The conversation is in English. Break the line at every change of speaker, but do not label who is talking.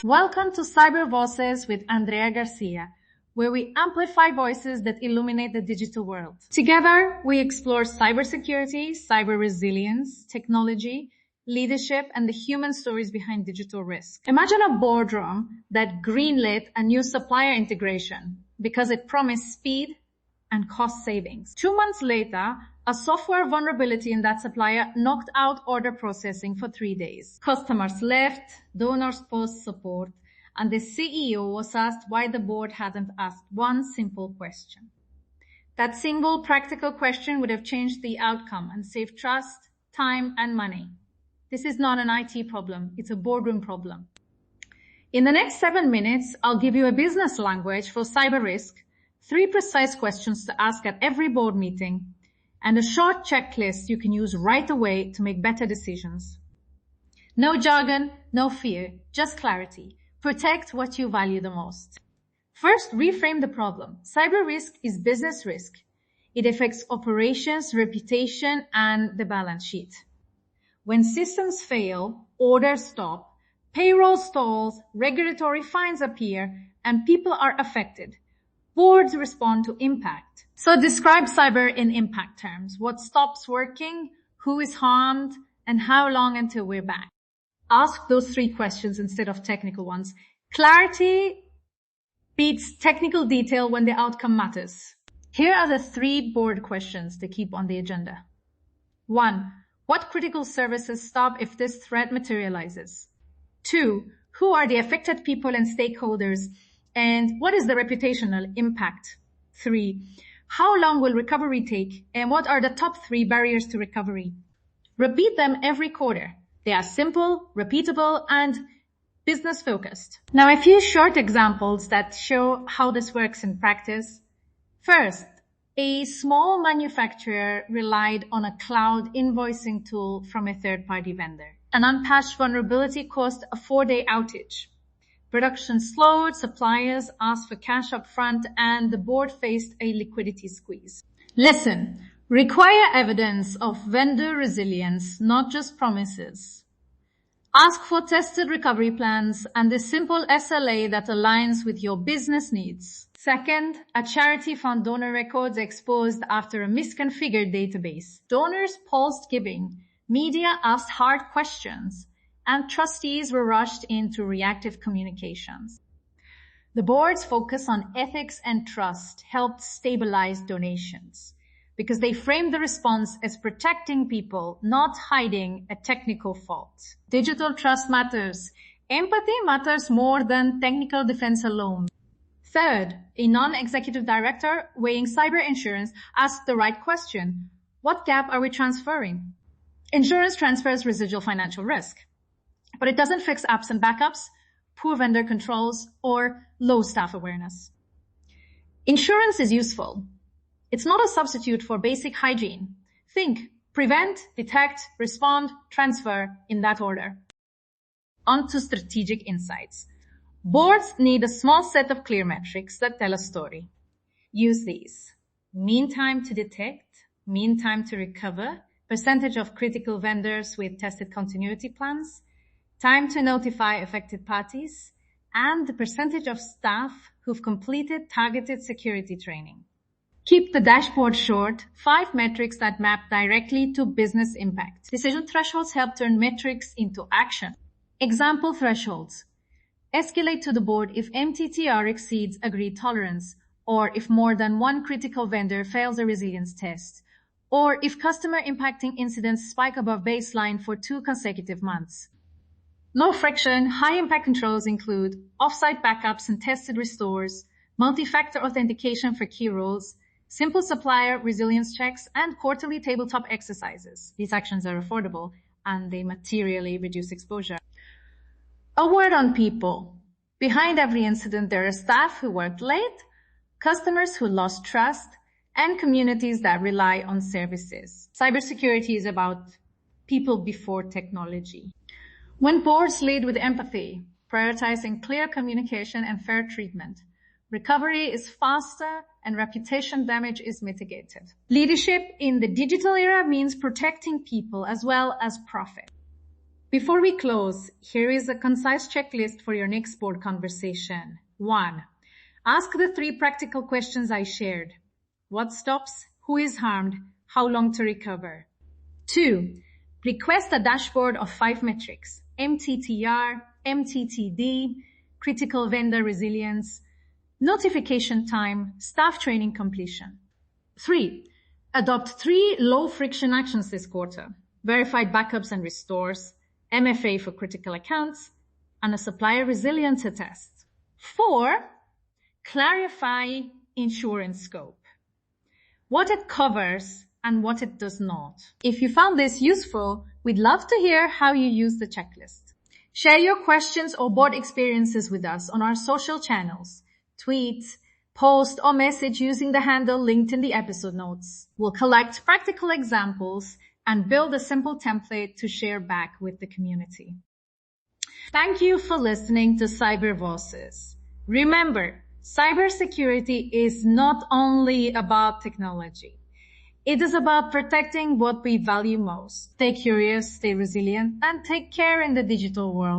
Welcome to Cyber Voices with Andrea Garcia, where we amplify voices that illuminate the digital world. Together, we explore cybersecurity, cyber resilience, technology, leadership, and the human stories behind digital risk. Imagine a boardroom that greenlit a new supplier integration because it promised speed and cost savings. 2 months later, a software vulnerability in that supplier knocked out order processing for 3 days. Customers left, donors paused support, and the CEO was asked why the board hadn't asked one simple question. That single practical question would have changed the outcome and saved trust, time, and money. This is not an IT problem, it's a boardroom problem. In the next 7 minutes, I'll give you a business language for cyber risk, 3 precise questions to ask at every board meeting, and a short checklist you can use right away to make better decisions. No jargon, no fear, just clarity. Protect what you value the most. First, reframe the problem. Cyber risk is business risk. It affects operations, reputation, and the balance sheet. When systems fail, orders stop, payroll stalls, regulatory fines appear, and people are affected, boards respond to impact. So describe cyber in impact terms. What stops working, who is harmed, and how long until we're back? Ask those 3 questions instead of technical ones. Clarity beats technical detail when the outcome matters. Here are the 3 board questions to keep on the agenda. 1. What critical services stop if this threat materializes? 2. Who are the affected people and stakeholders? And what is the reputational impact? 3. How long will recovery take? And what are the top 3 barriers to recovery? Repeat them every quarter. They are simple, repeatable, and business focused. Now, a few short examples that show how this works in practice. First, a small manufacturer relied on a cloud invoicing tool from a third-party vendor. An unpatched vulnerability caused a 4-day outage. Production slowed, suppliers asked for cash up front, and the board faced a liquidity squeeze. Listen, require evidence of vendor resilience, not just promises. Ask for tested recovery plans and a simple SLA that aligns with your business needs. Second, a charity found donor records exposed after a misconfigured database. Donors paused giving. Media asked hard questions, and trustees were rushed into reactive communications. The board's focus on ethics and trust helped stabilize donations because they framed the response as protecting people, not hiding a technical fault. Digital trust matters. Empathy matters more than technical defense alone. Third, a non-executive director weighing cyber insurance asked the right question. What gap are we transferring? Insurance transfers residual financial risk, but it doesn't fix apps and backups, poor vendor controls, or low staff awareness. Insurance is useful. It's not a substitute for basic hygiene. Think, prevent, detect, respond, transfer in that order. On to strategic insights. Boards need a small set of clear metrics that tell a story. Use these. Mean time to detect, mean time to recover, percentage of critical vendors with tested continuity plans, time to notify affected parties, and the percentage of staff who've completed targeted security training. Keep the dashboard short, 5 metrics that map directly to business impact. Decision thresholds help turn metrics into action. Example thresholds. Escalate to the board if MTTR exceeds agreed tolerance, or if more than one critical vendor fails a resilience test, or if customer impacting incidents spike above baseline for 2 consecutive months. Low friction, high impact controls include offsite backups and tested restores, multi-factor authentication for key roles, simple supplier resilience checks, and quarterly tabletop exercises. These actions are affordable and they materially reduce exposure. A word on people. Behind every incident, there are staff who worked late, customers who lost trust, and communities that rely on services. Cybersecurity is about people before technology. When boards lead with empathy, prioritizing clear communication and fair treatment, recovery is faster and reputation damage is mitigated. Leadership in the digital era means protecting people as well as profit. Before we close, here is a concise checklist for your next board conversation. 1. Ask the 3 practical questions I shared. What stops? Who is harmed? How long to recover? 2. Request a dashboard of 5 metrics: MTTR, MTTD, critical vendor resilience, notification time, staff training completion. 3. Adopt 3 low-friction actions this quarter: verified backups and restores, MFA for critical accounts, and a supplier resilience test. 4. Clarify insurance scope, what it covers and what it does not. If you found this useful, we'd love to hear how you use the checklist. Share your questions or board experiences with us on our social channels. Tweet, post, or message using the handle linked in the episode notes. We'll collect practical examples and build a simple template to share back with the community. Thank you for listening to Cyber Voices. Remember, cybersecurity is not only about technology. It is about protecting what we value most. Stay curious, stay resilient, and take care in the digital world.